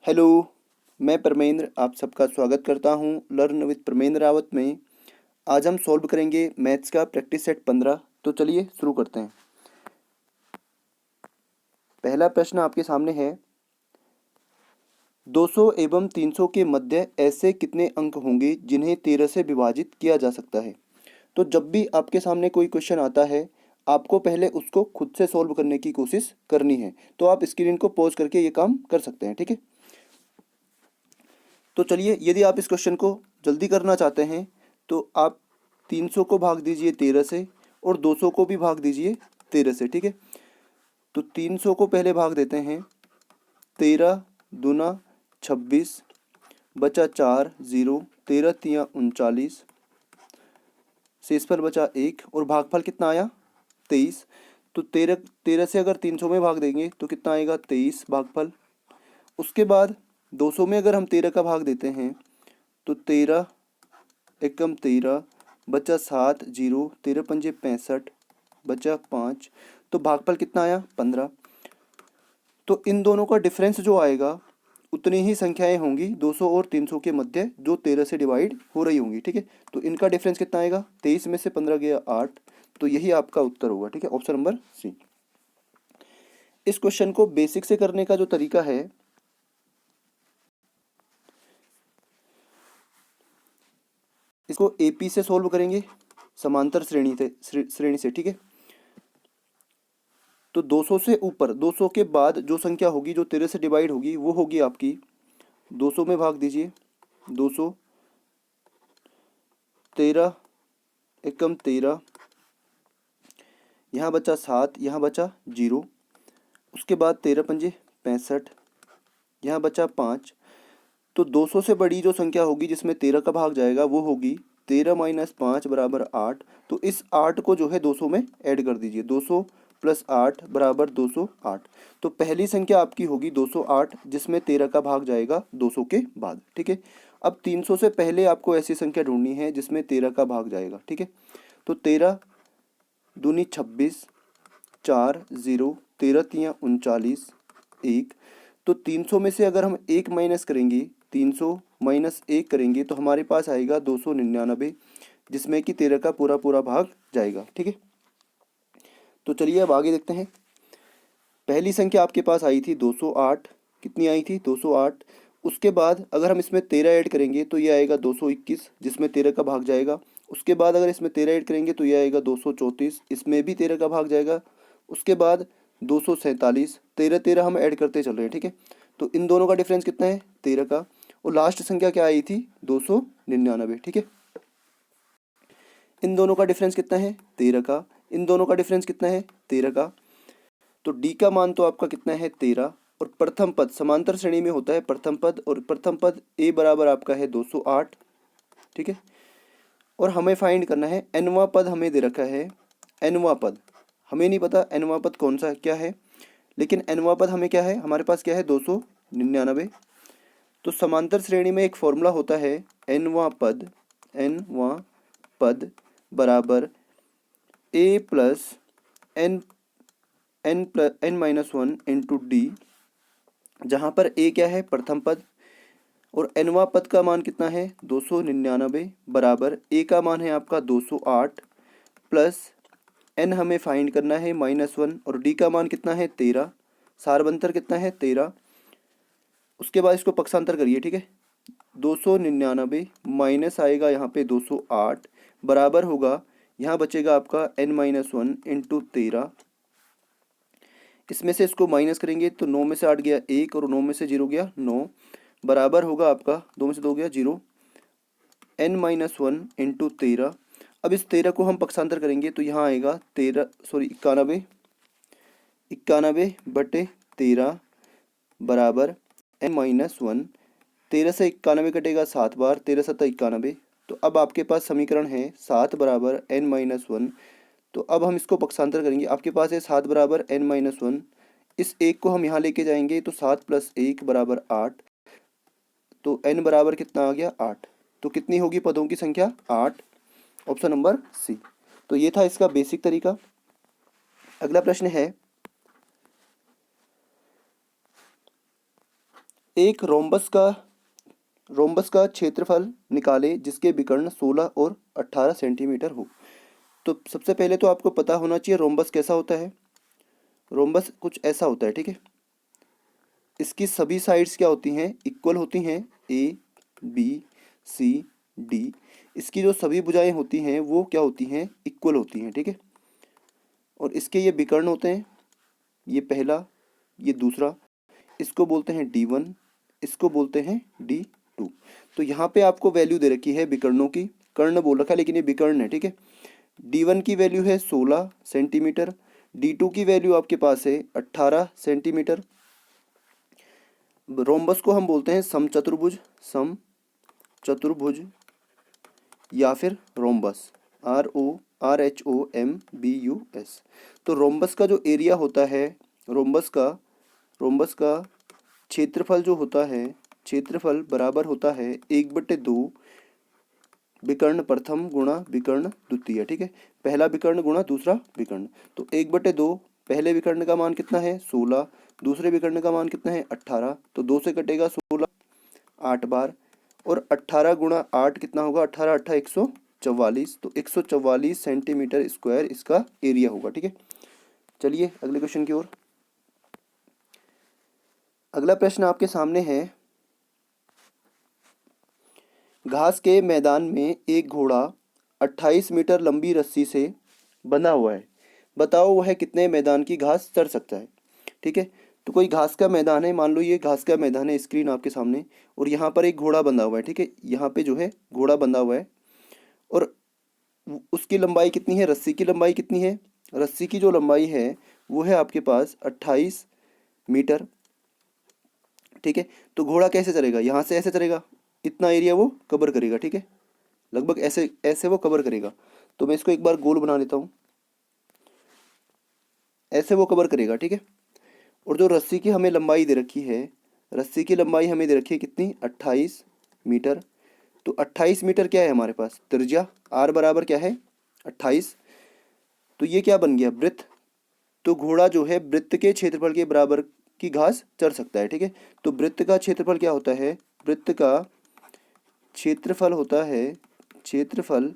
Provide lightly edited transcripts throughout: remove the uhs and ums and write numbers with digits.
Hello, मैं परमेंद्र आप सबका स्वागत करता हूँ लर्न विद परमेंद्र रावत में। आज हम सॉल्व करेंगे मैथ्स का प्रैक्टिस सेट 15। तो चलिए शुरू करते हैं। पहला प्रश्न आपके सामने है, 200 एवं 300 के मध्य ऐसे कितने अंक होंगे जिन्हें 13 से विभाजित किया जा सकता है। तो जब भी आपके सामने कोई क्वेश्चन आता है, आपको पहले उसको खुद से सॉल्व करने की कोशिश करनी है। तो आप स्क्रीन को पॉज करके ये काम कर सकते हैं, ठीक है। तो चलिए, यदि आप इस क्वेश्चन को जल्दी करना चाहते हैं तो आप 300 को भाग दीजिए 13 से और 200 को भी भाग दीजिए 13 से, ठीक है। तो 300 को पहले भाग देते हैं, 13 दूना 26, बचा 4 0, 13 तिया 39, शेष पर बचा 1 और भागफल कितना आया 23। तो 13 से अगर 300 में भाग देंगे तो कितना आएगा 23 भागफल। उसके बाद 200 में अगर हम 13 का भाग देते हैं तो 13 एकम 13, बचा 7 0, 13 पंजे 65, बचा 5। तो भागफल कितना आया 15। तो इन दोनों का डिफरेंस जो आएगा उतनी ही संख्याएं होंगी 200 और 300 के मध्य जो 13 से डिवाइड हो रही होंगी, ठीक है। तो इनका डिफरेंस कितना आएगा, 23 में से 15 गया 8। तो यही आपका उत्तर होगा, ठीक है, ऑप्शन नंबर सी। इस क्वेश्चन को बेसिक से करने का जो तरीका है, इसको एपी से सोल्व करेंगे, समांतर श्रेणी से, ठीक है। तो 200 से ऊपर, 200 के बाद जो संख्या होगी जो 13 से डिवाइड होगी वो होगी आपकी 200 में भाग दीजिए 200, 13 एकम 13, यहाँ बचा 7, यहाँ बचा 0। उसके बाद 13 पंजे 65, यहाँ बचा 5। तो 200 से बड़ी जो संख्या होगी जिसमें 13 का भाग जाएगा वो होगी 13 माइनस 5 बराबर 8। तो इस 8 को जो है 200 में ऐड कर दीजिए, 200 प्लस 8 बराबर 208। तो पहली संख्या आपकी होगी 208 जिसमें 13 का भाग जाएगा 200 के बाद, ठीक है। अब 300 से पहले आपको ऐसी संख्या ढूंढनी है जिसमें 13 का भाग जाएगा, ठीक है। तो 13 दूनी 26, 4 0, 13 तिया 39, 1। तो 300 में से अगर हम 1 माइनस करेंगे, 300 माइनस 1 करेंगे तो हमारे पास आएगा 299, जिसमें कि 13 का पूरा पूरा भाग जाएगा, ठीक है। तो चलिए अब आगे देखते हैं। पहली संख्या आपके पास आई थी 208, कितनी आई थी 208। उसके बाद अगर हम इसमें 13 ऐड करेंगे तो ये आएगा 221, जिसमें 13 का भाग जाएगा। उसके बाद अगर इसमें 13 ऐड करेंगे तो ये आएगा 234, इसमें भी 13 का भाग जाएगा। उसके बाद 247, 13 13 हम ऐड करते चल रहे हैं, ठीक है। तो इन दोनों का डिफरेंस कितना है 13 का। और लास्ट संख्या क्या आई थी 299, ठीक है। इन दोनों का डिफरेंस कितना है 13 का, इन दोनों का डिफरेंस कितना है 13 का। तो डी का मान तो आपका कितना है 13। और प्रथम पद समांतर श्रेणी में होता है प्रथम पद, और प्रथम पद ए बराबर आपका है 208, ठीक है। और हमें फाइंड करना है एनवा पद, हमें दे रखा है एनवा पद। हमें नहीं पता एनवा पद कौन सा क्या है, लेकिन एनवा पद हमें क्या है, हमारे पास क्या है 299। तो समांतर श्रेणी में एक फॉर्मूला होता है एनवा पद बराबर A plus N minus one into D, जहाँ पर ए क्या है प्रथम पद और एनवा पद का मान कितना है 299 बराबर ए का मान है आपका 208 प्लस एन हमें फाइंड करना है -1 और डी का मान कितना है 13, सारबंतर कितना है 13। उसके बाद इसको पक्षांतर करिए, ठीक है। 299 माइनस आएगा यहाँ पे 208 बराबर होगा, यहाँ बचेगा आपका n-1 इंटू 13। इसमें से इसको माइनस करेंगे तो 9 में से 8 गया 1 और 9 में से 0 गया 9, बराबर होगा आपका 2 में से 2 गया 0, n-1 इंटू 13। अब इस 13 को हम पक्षांतर करेंगे तो यहाँ आएगा 91 बटे 13 बराबर n-1। 13 से 91 कटेगा 7 बार, 13 7 91। तो अब आपके पास समीकरण है 7 बराबर n-1। तो अब हम इसको पक्षांतर करेंगे, आपके पास है 7 बराबर n-1। इस एक को हम यहाँ लेके जाएंगे तो 7 प्लस 1 बराबर 8। तो n बराबर कितना आ गया 8। तो कितनी होगी पदों की संख्या 8, ऑप्शन नंबर सी। तो ये था इसका बेसिक तरीका। अगला प्रश्न है, एक रोम्बस का क्षेत्रफल निकाले जिसके विकर्ण 16 और 18 सेंटीमीटर हो। तो सबसे पहले तो आपको पता होना चाहिए रोम्बस कैसा होता है। रोम्बस कुछ ऐसा होता है, ठीक है। इसकी सभी साइड्स क्या होती हैं, इक्वल होती हैं, ए बी सी डी। इसकी जो सभी भुजाएं होती हैं वो क्या होती हैं, इक्वल होती हैं, ठीक है। और इसके ये विकर्ण होते हैं, ये पहला, ये दूसरा, इसको बोलते हैं D1, इसको बोलते हैं D2। तो यहाँ पे आपको वैल्यू दे रखी है विकर्णों की, कर्ण बोल रखा है लेकिन ये विकर्ण है, ठीक है। D1 की वैल्यू है 16 सेंटीमीटर, D2 की वैल्यू आपके पास है 18 सेंटीमीटर। रोम्बस को हम बोलते हैं समचतुर्भुज या फिर रोम्बस, ROMBUS। तो रोम्बस का जो एरिया होता है, रोम्बस का क्षेत्रफल जो होता है, क्षेत्रफल बराबर होता है 1/2 विकर्ण प्रथम गुणा विकर्ण द्वितीय, ठीक है। पहला विकर्ण गुणा दूसरा विकर्ण। तो 1/2 पहले विकर्ण का मान कितना है 16, दूसरे विकर्ण का मान कितना है 18। तो 2 से कटेगा 16 8 बार, और 18 गुणा 8 कितना होगा, 18 8 144। तो 144 सेंटीमीटर स्क्वायर इसका एरिया होगा, ठीक है। चलिए अगले क्वेश्चन की ओर। अगला प्रश्न आपके सामने है, घास के मैदान में एक घोड़ा 28 मीटर लंबी रस्सी से बंधा हुआ है, बताओ वह कितने मैदान की घास चढ़ सकता है, ठीक है। तो कोई घास का मैदान है, मान लो ये घास का मैदान है, स्क्रीन आपके सामने, और यहाँ पर एक घोड़ा बंधा हुआ है, ठीक है। यहाँ पे जो है घोड़ा बंधा हुआ है, और उसकी लंबाई कितनी है, रस्सी की लंबाई कितनी है, रस्सी की जो लंबाई है वो है आपके पास 28 मीटर, ठीक है। तो घोड़ा कैसे चलेगा, यहाँ से ऐसे चलेगा, इतना एरिया वो कवर करेगा, ठीक है, लगभग ऐसे ऐसे वो कवर करेगा। तो मैं इसको एक बार गोल बना लेता हूँ, ऐसे वो कवर करेगा, ठीक है। और जो रस्सी की हमें लंबाई दे रखी है, रस्सी की लंबाई हमें दे रखी है कितनी, 28 मीटर। तो 28 मीटर क्या है हमारे पास, त्रिज्या, आर बराबर क्या है 28। तो ये क्या बन गया, वृत्त। तो घोड़ा जो है वृत्त के क्षेत्रफल के बराबर की घास चढ़ सकता है, ठीक है। तो वृत्त का क्षेत्रफल क्या होता है, वृत्त का क्षेत्रफल होता है, क्षेत्रफल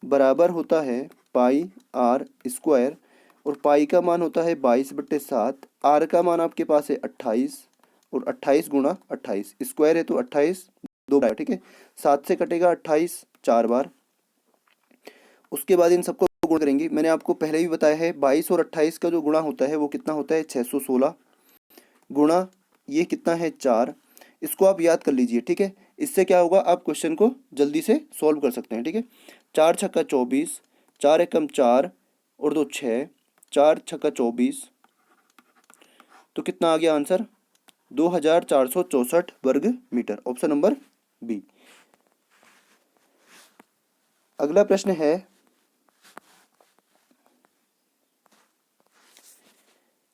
बराबर होता है पाई आर स्क्वायर, और पाई का मान होता है 22/7, आर का मान आपके पास है 28, और 28 गुणा 28, स्क्वायर है तो 28 दो बार, ठीक है। 7 से कटेगा 28 4 बार। उसके बाद इन सबको गुणा करेंगे, मैंने आपको पहले भी बताया है 22 और 28 का जो गुणा होता है वो कितना होता है 616, गुणा ये कितना है 4। इसको आप याद कर लीजिए, ठीक है। इससे क्या होगा, आप क्वेश्चन को जल्दी से सॉल्व कर सकते हैं, ठीक है। 4 छक्का 24, 4 एकम 4 और 2 6, 4 छक्का 24, तो कितना आ गया आंसर, 2464 वर्ग मीटर, ऑप्शन नंबर बी। अगला प्रश्न है,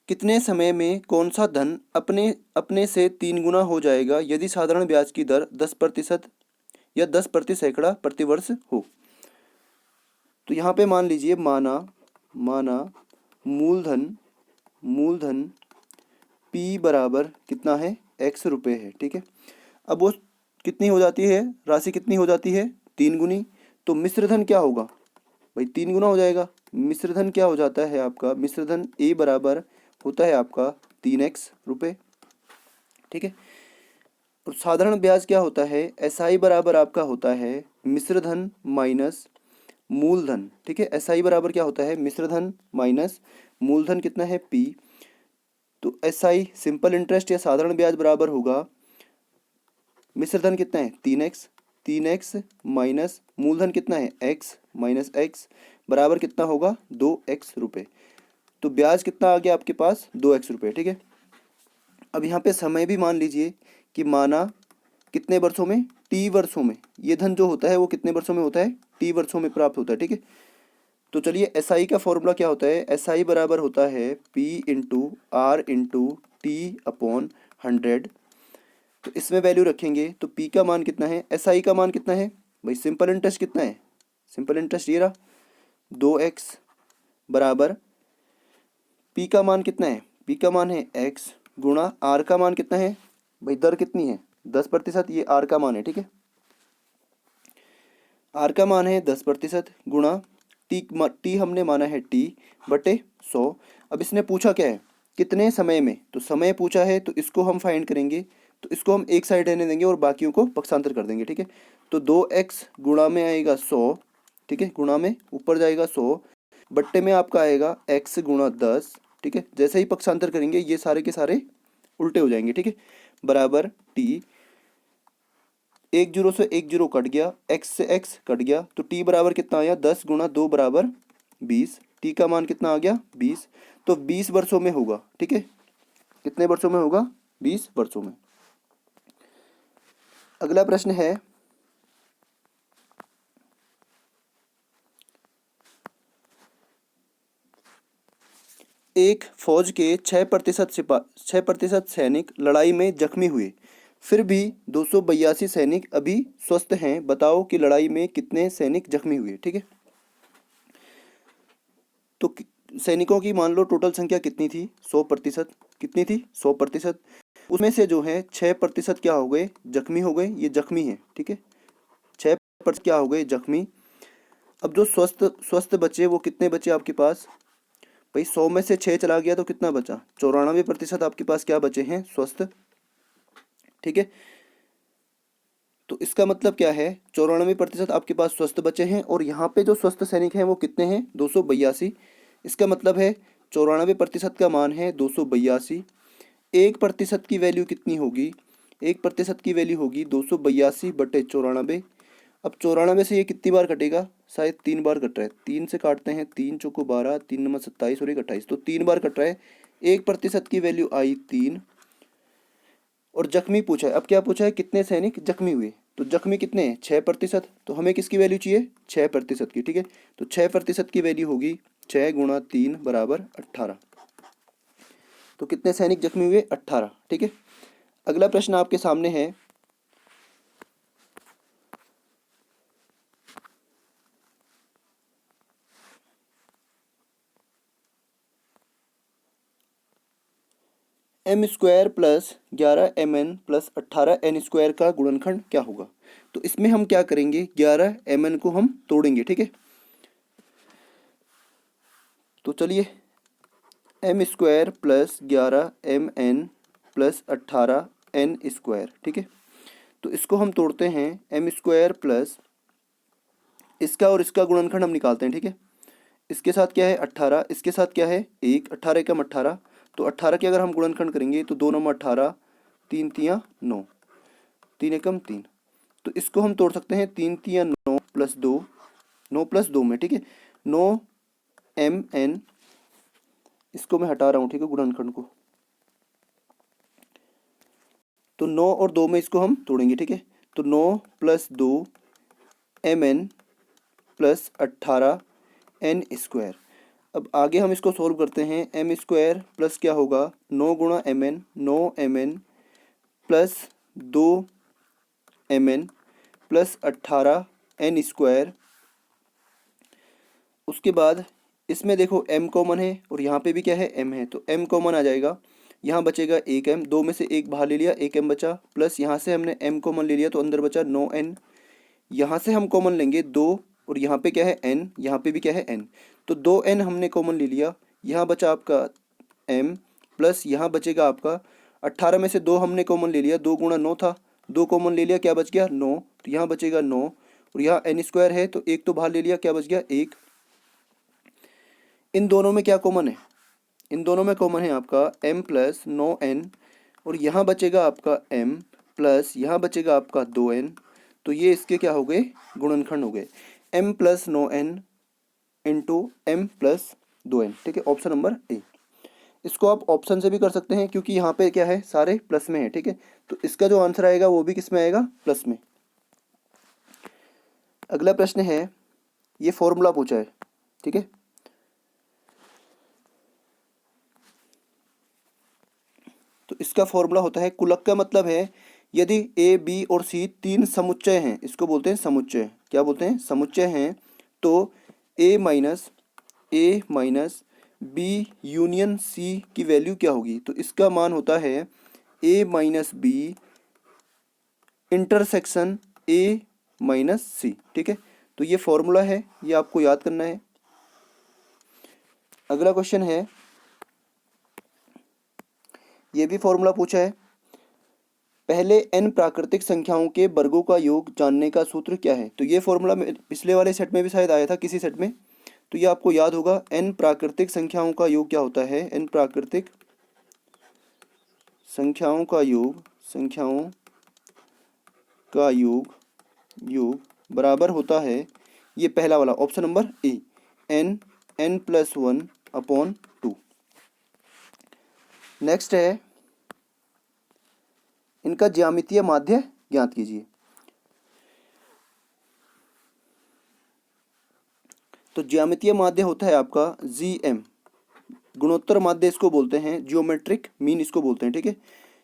कितने समय में कौन सा धन अपने अपने से 3 गुना हो जाएगा यदि साधारण ब्याज की दर 10% या 10 प्रति सैकड़ा प्रतिवर्ष हो। तो यहाँ पे मान लीजिए, माना मूलधन P बराबर कितना है, x रुपये है, ठीक है। अब वो कितनी हो जाती है, राशि कितनी हो जाती है 3 गुनी। तो मिश्रधन क्या होगा भाई, 3 गुना हो जाएगा। मिश्रधन क्या हो जाता है आपका, मिश्रधन A बराबर होता है आपका 3x रुपये, ठीक है। और साधारण ब्याज क्या होता है, SI बराबर आपका होता है मिश्रधन माइनस मूलधन, ठीक है। SI बराबर क्या होता है, मिश्रधन माइनस मूलधन कितना है P। तो SI सिंपल इंटरेस्ट या साधारण ब्याज बराबर होगा, मिश्रधन कितना है 3x माइनस मूलधन कितना है x माइनस x, बराबर कितना होगा 2x रुपये। तो ब्याज कितना आ गया आपके पास 2x रुपये, ठीक है। अब यहाँ पे समय भी मान लीजिए कि माना कितने वर्षों में, t वर्षों में, ये धन जो होता है वो कितने वर्षों में होता है, t वर्षों में प्राप्त होता है, ठीक है। तो चलिए SI का फॉर्मूला क्या होता है, SI बराबर होता है P into R into T upon 100। तो इसमें वैल्यू रखेंगे तो P का मान कितना है, SI का मान कितना है भाई, सिंपल इंटरेस्ट कितना है, सिंपल इंटरेस्ट ये रहा 2x बराबर P का मान कितना है, P का मान है x गुणा R का मान कितना है भाई दर कितनी है 10%, ये आर का मान है, ठीक है। आर का मान है 10% गुणा टी हमने माना है टी बटे 100। अब इसने पूछा क्या है कितने समय में, तो समय पूछा है तो इसको हम फाइंड करेंगे, तो इसको हम एक साइड रहने देंगे और बाकियों को पक्षांतर कर देंगे, ठीक है। तो 2x गुणा में आएगा 100, ठीक है, गुणा में ऊपर जाएगा 100 बट्टे में आपका आएगा x गुणा 10, ठीक है। जैसे ही पक्षांतर करेंगे ये सारे के सारे उल्टे हो जाएंगे, ठीक है, बराबर टी, एक जीरो से एक जीरो कट गया, x से x कट गया, तो t बराबर कितना आया 10 गुणा 2 बराबर 20, t का मान कितना आ गया 20, तो 20 वर्षों में होगा, ठीक है। कितने वर्षों में होगा 20 वर्षों में। अगला प्रश्न है एक फौज के 6% सैनिक लड़ाई में जख्मी हुए, फिर भी 282 सैनिक अभी स्वस्थ हैं, बताओ कि लड़ाई में कितने सैनिक जख्मी हुए, ठीक है। तो सैनिकों की मान लो टोटल संख्या कितनी थी 100%, कितनी थी 100%, उसमें से जो है 6% क्या हो गए जख्मी हो गए, ये जख्मी है, ठीक है, 6% क्या हो गए जख्मी। अब जो स्वस्थ स्वस्थ बचे वो कितने बचे आपके पास, भाई 100 में से 6 चला गया तो कितना बचा 94% आपके पास क्या बचे हैं स्वस्थ, ठीक है। तो इसका मतलब क्या है 94% आपके पास स्वस्थ बचे हैं, और यहाँ पे जो स्वस्थ सैनिक हैं वो कितने हैं 282। इसका मतलब है 94% का मान है 282। 1% की वैल्यू कितनी होगी, 1% की वैल्यू होगी 282 बटे 94। अब 94 से ये कितनी बार कटेगा, शायद 3 बार कट रहा है, 3 से काटते हैं, 3 चौको 12, 3 नंबर 27 और 1 28, तो 3 बार कट रहा है। 1% की वैल्यू आई 3, और जख्मी पूछा है, अब क्या पूछा है कितने सैनिक जख्मी हुए, तो जख्मी कितने हैं 6%, तो हमें किसकी वैल्यू चाहिए 6% की, ठीक है। तो 6% की वैल्यू होगी 6 गुणा 3 बराबर 18, तो कितने सैनिक जख्मी हुए 18, ठीक है। अगला प्रश्न आपके सामने है M square plus 11mn plus 18n² का गुणनखंड क्या होगा। तो इसमें हम क्या करेंगे 11mn को हम तोड़ेंगे, ठीक है। तो चलिए M square plus 11mn plus 18n², ठीक है। तो इसको हम तोड़ते हैं, एम स्क्वायर प्लस इसका और इसका गुणनखंड हम निकालते हैं, ठीक है। इसके साथ क्या है 18, इसके साथ क्या है 1, 18 एकम 18, तो 18 के अगर हम गुणनखंड करेंगे तो 2 नंबर 18, 3 तियाँ 9, 3 एकम 3, तो इसको हम तोड़ सकते हैं 3 तियाँ 9 प्लस 2, 9 प्लस 2 में, ठीक है, 9mn, इसको मैं हटा रहा हूँ, ठीक है, गुणनखंड को, तो 9 और 2 में इसको हम तोड़ेंगे, ठीक है। तो 9 प्लस 2mn प्लस 18n²। अब आगे हम इसको सोल्व करते हैं, एम स्क्वायर प्लस क्या होगा 9 गुणा mn, 9mn plus 2mn plus 18n²। उसके बाद इसमें देखो m कॉमन है और यहाँ पे भी क्या है m है, तो m कॉमन आ जाएगा, यहाँ बचेगा 1m, 2 में से 1 बाहर ले लिया 1m बचा, प्लस यहाँ से हमने m कॉमन ले लिया तो अंदर बचा 9n, यहाँ से हम कॉमन लेंगे 2, और यहाँ पे क्या है n, यहाँ पे भी क्या है n, तो 2n हमने कॉमन ले लिया, यहाँ बचा आपका m, प्लस यहाँ बचेगा आपका 18 में से 2 हमने कॉमन ले लिया, 2 गुणा 9 था, 2 कॉमन ले लिया क्या बच गया 9, तो यहाँ बचेगा 9, और यहाँ n² है तो 1 तो बाहर ले लिया क्या बच गया 1। इन दोनों में क्या कॉमन है, इन दोनों में कॉमन है आपका m प्लस 9n, और यहाँ बचेगा आपका m प्लस यहाँ बचेगा आपका 2n, तो ये इसके क्या हो गए गुणनखंड हो गए, m plus 9n into m plus 2n, ठीक है, ऑप्शन नंबर ए। इसको आप ऑप्शन से भी कर सकते हैं क्योंकि यहाँ पे क्या है सारे प्लस में है, ठीक है, तो इसका जो आंसर आएगा वो भी किस में आएगा प्लस में। अगला प्रश्न है, ये फॉर्मूला पूछा है, ठीक है, तो इसका फॉर्मूला होता है कुलक, का मतलब है यदि ए बी और सी 3 समुच्चय हैं, इसको बोलते हैं समुच्चय, क्या बोलते हैं समुच्चय हैं, तो A minus B union C की वैल्यू क्या होगी, तो इसका मान होता है A minus B intersection A minus C. ठीक है, तो ये फॉर्मूला है, ये आपको याद करना है। अगला क्वेश्चन है, ये भी फॉर्मूला पूछा है, पहले n प्राकृतिक संख्याओं के वर्गों का योग जानने का सूत्र क्या है। तो ये फॉर्मूला पिछले वाले सेट में भी शायद आया था किसी सेट में, तो ये आपको याद होगा। n प्राकृतिक संख्याओं का योग क्या होता है, n प्राकृतिक संख्याओं का योग बराबर होता है, ये पहला वाला option number A, n+1/2। Next है, इनका ज्यामितीय माध्य ज्ञात कीजिए। तो ज्यामितीय माध्य होता है आपका GM, गुणोत्तर माध्य इसको बोलते हैं, जियोमेट्रिक मीन इसको बोलते हैं। ठीक है,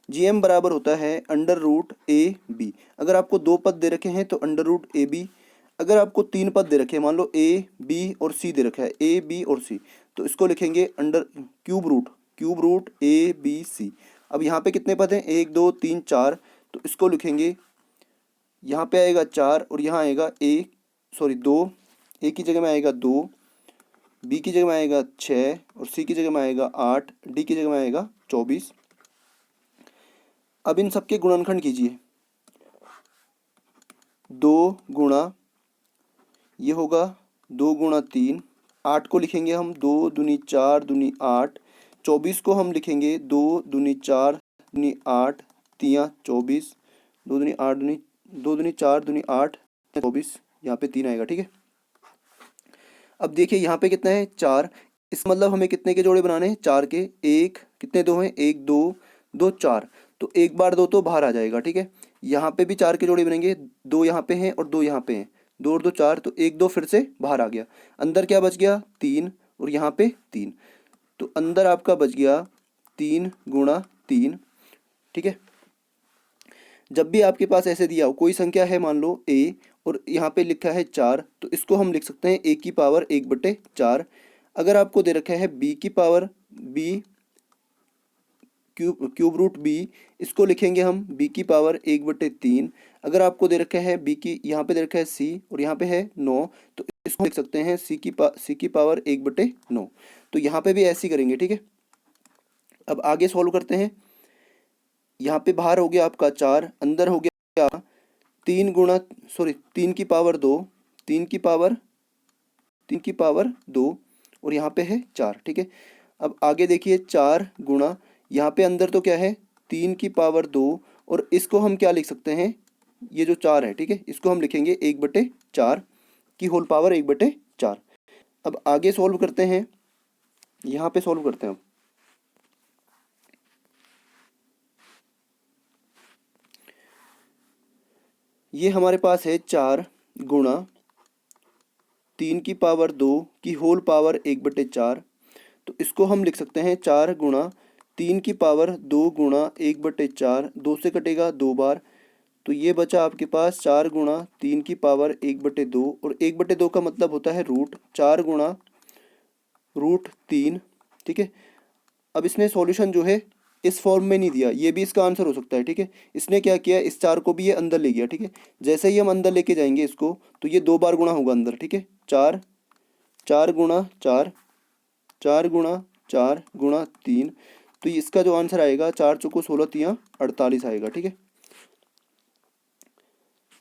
GM बराबर होता है √AB। अगर आपको 2 पद दे रखे हैं तो √AB। अगर आपको 3 पद दे रखे हैं, मान लो A, B और C दे रखा है, A, B और C, तो इसको लिखेंगे क्यूब रूट ABC। अब यहाँ पे कितने पद हैं, 1 2 3 4, तो इसको लिखेंगे, यहाँ पे आएगा 4 और यहाँ आएगा 2, A की जगह में आएगा 2, B की जगह में आएगा 6 और C की जगह में आएगा 8, D की जगह में आएगा 24। अब इन सबके गुणनखंड कीजिए, 2 गुणा, ये होगा 2 गुणा 3, 8 को लिखेंगे हम 2 दूनी 4 दूनी 8, 24 को हम लिखेंगे 2 दूनी 4 दूनी 8 3 24, 2 दूनी 8 दूनी 2 दूनी 4 दूनी 8 24, यहाँ पे 3 आएगा। ठीक है, अब देखिए यहाँ पे कितना है, 4। इस मतलब हमें कितने के जोड़े बनाने हैं, 4 के। एक कितने, 2 हैं, 1 2 2 4, तो 1 बार 2 तो बाहर आ जाएगा। ठीक है, यहाँ पे भी 4 के जोड़े बनेंगे, 2 यहाँ पे हैं और 2 यहाँ पे हैं, 2 और 2 4, तो 1 2 फिर से बाहर आ गया। अंदर क्या बच गया, 3 और यहाँ पे 3, तो अंदर आपका बच गया 3 गुणा 3। ठीक है, जब भी आपके पास ऐसे दिया हो कोई संख्या है, मान लो a और यहाँ पे लिखा है 4, तो इसको हम लिख सकते हैं a की पावर 1/4। अगर आपको दे रखा है b की power b cube root b, इसको लिखेंगे हम b की पावर 1/3। अगर आपको दे रखा है b की, यहाँ पे दे रखा है c और यहाँ पे है 9, तो इसको लिख सकते हैं c की पावर 1/9। तो यहाँ पे भी ऐसे ही करेंगे। ठीक है, अब आगे सॉल्व करते हैं। यहाँ पे बाहर हो गया आपका 4, अंदर हो गया 3 की पावर 2, 3 की पावर 2 और यहाँ पे है 4। ठीक है, अब आगे देखिए 4 गुणा, यहाँ पे अंदर तो क्या है 3 की पावर 2 और इसको हम क्या लिख सकते हैं, ये जो 4 है, ठीक है, इसको हम लिखेंगे 1/4 की होल पावर 1/4। अब आगे सॉल्व करते हैं, यहाँ पे सॉल्व करते हैं। ये हमारे पास है 4 गुणा 3 की पावर 2 की होल पावर 1/4, तो इसको हम लिख सकते हैं 4 गुणा 3 की पावर 2 गुणा 1/4, 2 से कटेगा 2 बार, तो ये बचा आपके पास 4 गुणा 3 की पावर 1/2 और 1/2 का मतलब होता है रूट, 4 गुणा √3। ठीक है, अब इसने सॉल्यूशन जो है इस फॉर्म में नहीं दिया, ये भी इसका आंसर हो सकता है। ठीक है, इसने क्या किया, इस 4 को भी ये अंदर ले गया। ठीक है, जैसे ही हम अंदर लेके जाएंगे इसको, तो ये 2 बार गुणा होगा अंदर। ठीक है, 4 गुणा 4, 4 गुणा 4 गुणा 3, तो इसका जो आंसर आएगा 4 चौको 16 3 48 आएगा। ठीक है,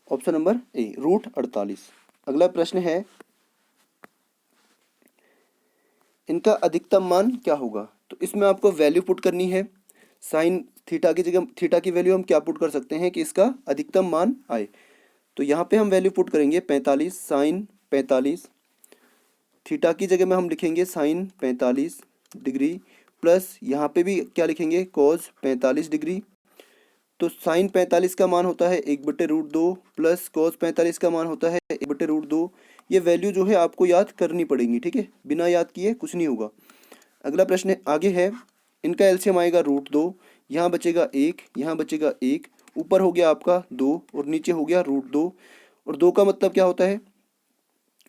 ऑप्शन नंबर ए √48। अगला प्रश्न है, इनका अधिकतम मान क्या होगा। तो इसमें आपको वैल्यू पुट करनी है, साइन थीटा की जगह थीटा की वैल्यू हम क्या पुट कर सकते हैं कि इसका अधिकतम मान आए। तो यहाँ पे हम वैल्यू पुट करेंगे 45, साइन 45, थीटा की जगह में हम लिखेंगे साइन 45 डिग्री, प्लस यहाँ पे भी क्या लिखेंगे, कॉस 45 डिग्री। तो साइन 45 का मान होता है 1/√2 प्लस कॉस 45 का मान होता है 1/√2। ये वैल्यू जो है आपको याद करनी पड़ेगी। ठीक है, बिना याद किए कुछ नहीं होगा। अगला प्रश्न आगे है, इनका एलसीएम आएगा √2, यहाँ बचेगा 1, यहाँ बचेगा 1, ऊपर हो गया आपका 2 और नीचे हो गया √2। और 2 का मतलब क्या होता है,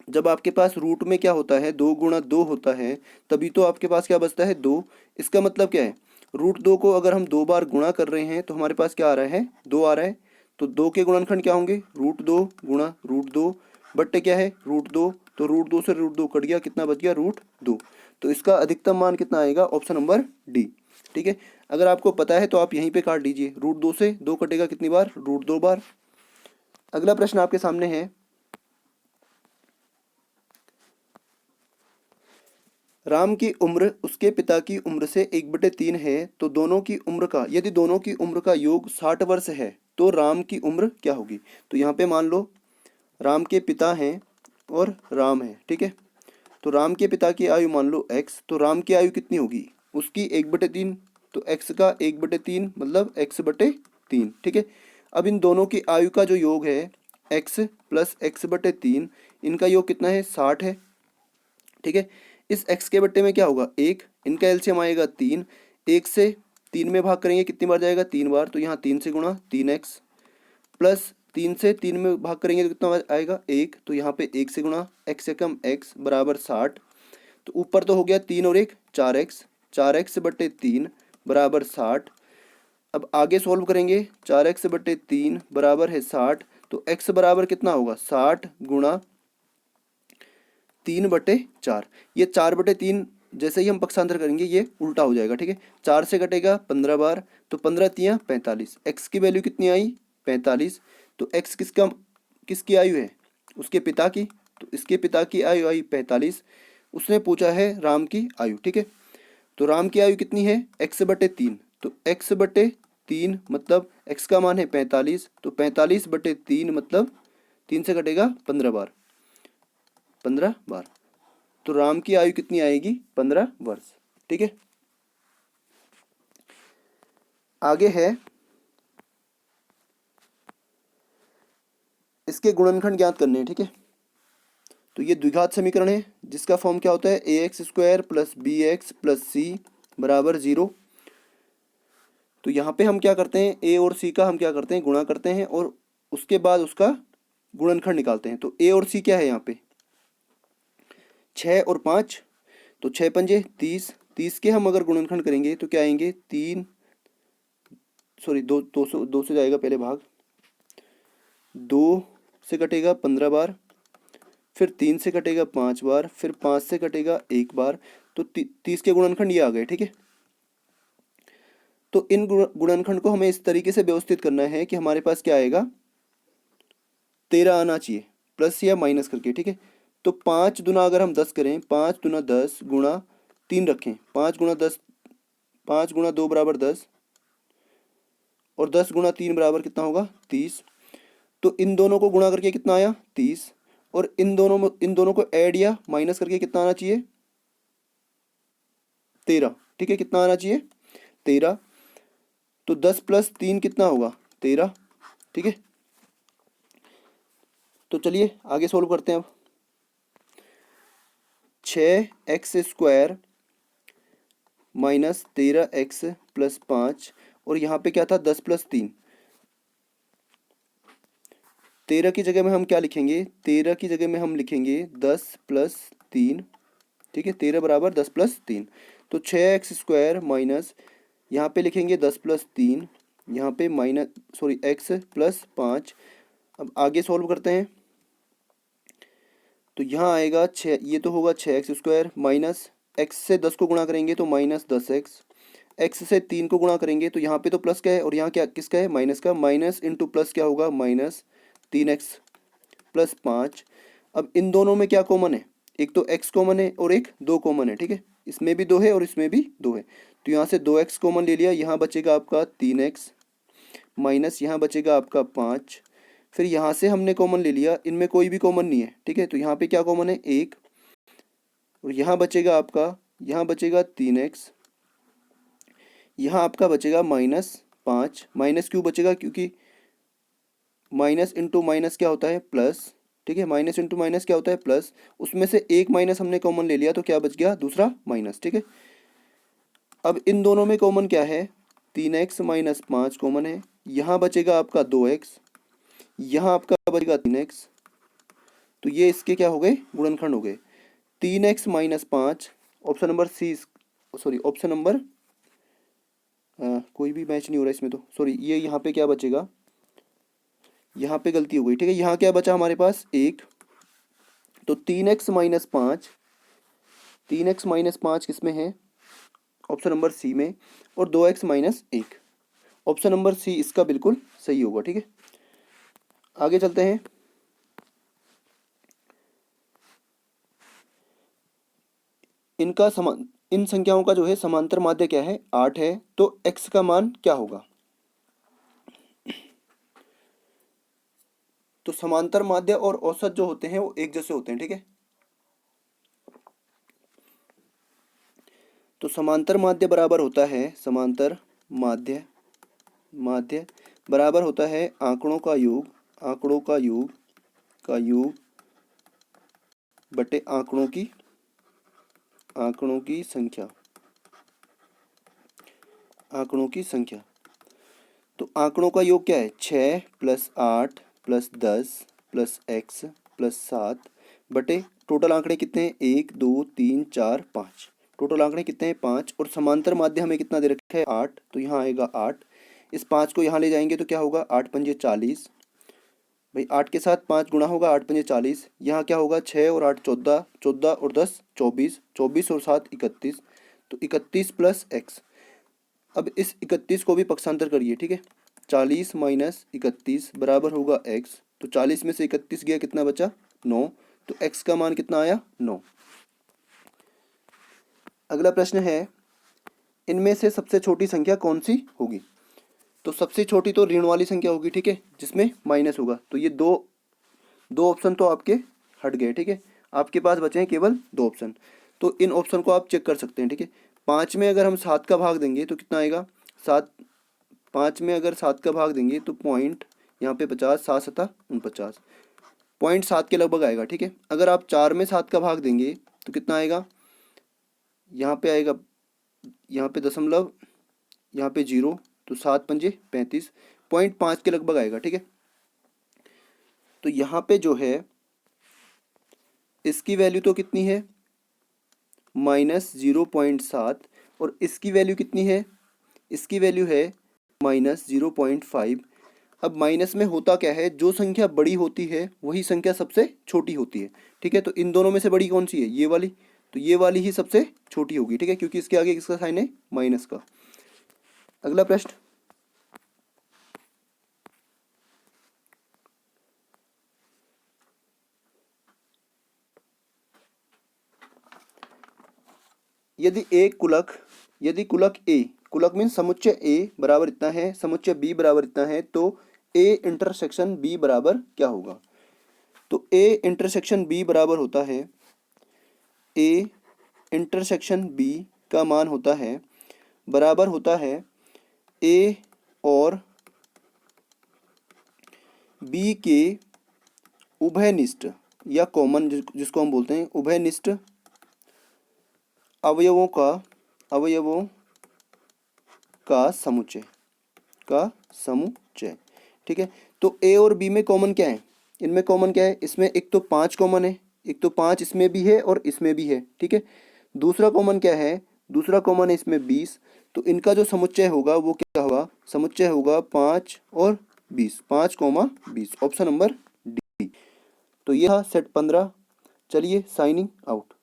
जब आपके पास रूट में क्या होता है 2 गुणा 2 होता है, तभी तो आपके पास क्या बचता है 2। इसका मतलब क्या है, √2 को अगर हम 2 बार गुणा कर रहे हैं तो हमारे पास क्या आ रहा है, 2 आ रहा है। तो 2 के गुणनखंड क्या होंगे, √2 गुणा √2 बट्टे क्या है, √2। तो √2 से √2 कट गया, कितना बच गया, √2। तो इसका अधिकतम मान कितना आएगा, ऑप्शन नंबर डी। ठीक है, अगर आपको पता है तो आप यहीं पे काट लीजिए। √2 से 2 कटेगा कितनी बार, √2 बार। अगला प्रश्न आपके सामने है, राम की उम्र उसके पिता की उम्र से 1/3 है, तो दोनों की उम्र का, यदि दोनों की उम्र का योग 60 वर्ष है तो राम की उम्र क्या होगी। तो यहाँ पे मान लो राम के पिता हैं और राम है, ठीक है। तो राम के पिता की आयु मान लो x, तो राम की आयु कितनी होगी, उसकी 1/3, तो x का 1/3 मतलब x/3, ठीक है। अब इन दोनों की आयु का जो योग है x प्लस x/3, इनका योग कितना है, 60 है, ठीक है। इस x के बट्टे में क्या होगा, 1, इनका एलसीएम आएगा 3, 1 से 3 में भाग करेंगे कितनी बार जाएगा, 3 बार। तो यहाँ 3 से गुणा 3x, प्लस 3 से 3 में भाग करेंगे तो कितना आएगा, 1। तो यहाँ पे 1 से गुणा x से कम x बराबर 60। तो ऊपर तो हो गया 3 और 1 4x, 4x/3 बराबर 60। अब आगे सॉल्व करेंगे, 4x/3 बराबर है 60। तो x बराबर कितना होगा, 60 गुणा 3/4। ये 4/3 जैसे ही हम पक्षांतर करेंगे ये उल्टा हो जाएगा, ठीक है। 4 से कटेगा 15 बार, तो 15 तियाँ 45। x की वैल्यू कितनी आई, 45। तो x किसकी आयु है, उसके पिता की। तो इसके पिता की आयु आई 45। उसने पूछा है राम की आयु, ठीक है। तो राम की आयु कितनी है, x/3। तो x/3 मतलब x का मान है 45, तो 45/3 मतलब 3 से कटेगा 15 बार, 15 बार। तो राम की आयु कितनी आएगी, 15 वर्ष, ठीक है। आगे है, इसके गुणनखंड ज्ञात करने हैं, ठीक है। तो ये द्विघात समीकरण है जिसका फॉर्म क्या होता है, ax² plus bx plus c बराबर 0। तो यहाँ पे हम क्या करते हैं, a और c का हम क्या करते हैं, गुणा करते हैं और उसके बाद उसका गुणनखंड निकालते हैं। तो a और c क्या है यहाँ पे, 6 और 5। तो 6 पंजे 30, 30 के हम अगर गुणनखंड करेंगे तो क्या आएंगे, 3 सॉरी 2 से जाएगा पहले भाग, 2 से कटेगा 15 बार, फिर 3 से कटेगा 5 बार, फिर 5 से कटेगा 1 बार। तो 30 के गुणनखंड ये आ गए, ठीक है। तो इन गुणनखंड को हमें इस तरीके से व्यवस्थित करना है कि हमारे पास क्या आएगा, 13 आना चाहिए, प्लस या माइनस करके, ठीक है। तो 5 दुना अगर हम 10 करें, 5 दुना 10 गुणा 3 रखें, 5 गुणा 10, 5 गुणा 2 बराबर 10, और 10 गुणा 3 बराबर कितना होगा, 30। तो इन दोनों को गुणा करके कितना आया, 30। और इन दोनों को ऐड या माइनस करके कितना आना चाहिए, 13, ठीक है। कितना आना चाहिए, 13। तो 10 प्लस 3 कितना होगा, 13, ठीक है। तो चलिए आगे सोल्व करते हैं अब। 6x² माइनस 13x प्लस 5, और यहाँ पे क्या था, 10 प्लस 3। 13 की जगह में हम क्या लिखेंगे, 13 की जगह में हम लिखेंगे 10 प्लस 3, ठीक है। 13 बराबर 10 प्लस 3। तो 6x² माइनस, यहाँ पे लिखेंगे 10 प्लस 3, यहाँ पे माइनस सॉरी x प्लस 5। अब आगे सॉल्व करते हैं। तो यहाँ आएगा 6, ये तो होगा 6x² माइनस x से 10 को गुणा करेंगे तो माइनस 10x, x से 3 को गुणा करेंगे तो यहाँ पे तो प्लस का है और यहाँ क्या किसका है, माइनस का। माइनस इंटू प्लस क्या होगा, माइनस 3x प्लस 5। अब इन दोनों में क्या कॉमन है, एक तो x कॉमन है और एक 2 कॉमन है, ठीक है। इसमें भी 2 है और इसमें भी 2 है। तो यहाँ से 2x कॉमन ले लिया, यहाँ बचेगा आपका 3x माइनस यहाँ बचेगा आपका 5। फिर यहाँ से हमने कॉमन ले लिया, इनमें कोई भी कॉमन नहीं है, ठीक है। तो यहाँ पे क्या कॉमन है, 1, और यहाँ बचेगा आपका, यहाँ बचेगा 3x, यहाँ आपका बचेगा -5। माइनस क्यों बचेगा, क्योंकि माइनस इंटू माइनस क्या होता है, प्लस, ठीक है। माइनस इंटू माइनस क्या होता है, प्लस। उसमें से एक माइनस हमने कॉमन ले लिया तो क्या बच गया, दूसरा माइनस, ठीक है। अब इन दोनों में कॉमन क्या है, 3x माइनस 5 कॉमन है। यहाँ बचेगा आपका 2x, यहाँ आपका बचेगा 3x। तो ये इसके क्या हो गए, गुणनखंड हो गए। 3x minus 5, option number C, sorry option number कोई भी मैच नहीं हो रहा इसमें, तो सॉरी, ये यहाँ पे क्या बचेगा, यहाँ पे गलती हो गई, ठीक है। यहाँ क्या बचा हमारे पास, एक, तो 3x-5, 3x-5 किस में है, ऑप्शन नंबर सी में, और 2x-1, ऑप्शन नंबर सी इसका बिल्कुल सही होगा, ठीक है। आगे चलते हैं। इन संख्याओं का जो है समांतर माध्य क्या है, 8 है, तो x का मान क्या होगा। तो समांतर माध्य और औसत जो होते हैं वो एक जैसे होते हैं, ठीक है। तो समांतर माध्य बराबर होता है, समांतर माध्य बराबर होता है आंकड़ों का योग, बटे आंकड़ों की संख्या। तो आंकड़ों का योग क्या है, 6 + 8 + 10 + x + 7 बटे टोटल आंकड़े कितने हैं, 1 2 3 4 5, टोटल आंकड़े कितने हैं, 5, और समांतर माध्य हमें कितना दे रखा है, 8, तो यहाँ आएगा 8, इस 5 को यहाँ ले जाएंगे तो क्या होगा, 8 पंजे 40, भाई 8 के साथ 5 गुणा होगा, 8 पंजे 40, यहाँ क्या होगा, 6 और 8 14, 14 और 10 24, 24 और 7 31, तो 31 + x। अब इस 31 को भी पक्षांतर करिए, ठीक है। 40 - 31 बराबर होगा x, तो 40 में से 31 गया, कितना बचा, 9, तो x का मान कितना आया, 9। अगला प्रश्न है, इनमें से सबसे छोटी संख्या कौन सी होगी। तो सबसे छोटी तो ऋण वाली संख्या होगी, ठीक है, जिसमें माइनस होगा। तो ये दो ऑप्शन तो आपके हट गए, ठीक है। आपके पास बचे हैं केवल 2 ऑप्शन, तो इन ऑप्शन को आप चेक कर सकते हैं, ठीक है। 5 में अगर हम 7 का भाग देंगे तो कितना आएगा, 7, 5 में अगर 7 का भाग देंगे तो पॉइंट यहाँ पे 50, 7 × 7 = 49, 0.7 के लगभग आएगा, ठीक है। अगर आप 4 में 7 का भाग देंगे तो कितना आएगा, यहाँ पे आएगा, यहाँ पे दशमलव, यहाँ पे 0, तो 7 पंजे 35, 0.5 के लगभग आएगा, ठीक है। तो यहाँ पे जो है इसकी वैल्यू तो कितनी है, -0.7, और इसकी वैल्यू कितनी है, इसकी वैल्यू है -0.5। अब माइनस में होता क्या है, जो संख्या बड़ी होती है वही संख्या सबसे छोटी होती है, ठीक है। तो इन दोनों में से बड़ी कौन सी है, ये वाली, तो ये वाली ही सबसे छोटी होगी, ठीक है, क्योंकि इसके आगे किसका साइन है, माइनस का। अगला प्रश्न, यदि कुलक ए, कुलक मीन समुच्चय ए बराबर इतना है, समुच्चय बी बराबर इतना है, तो ए इंटरसेक्शन बी बराबर क्या होगा। तो ए इंटरसेक्शन बी बराबर होता है, ए इंटरसेक्शन बी का मान होता है, बराबर होता है ए और बी के उभयनिष्ठ या कॉमन, जिसको हम बोलते हैं उभयनिष्ठ अवयवों का समुच्चय, ठीक है। तो ए और बी में कॉमन क्या है, इनमें कॉमन क्या है, इसमें एक तो 5 कॉमन है, एक तो 5 इसमें भी है और इसमें भी है, ठीक है। दूसरा कॉमन क्या है, दूसरा कॉमन है इसमें 20, तो इनका जो समुच्चय होगा वो क्या होगा, समुच्चय होगा 5 और 20, 5,20, ऑप्शन नंबर डी। तो यह सेट 15। चलिए, साइनिंग आउट।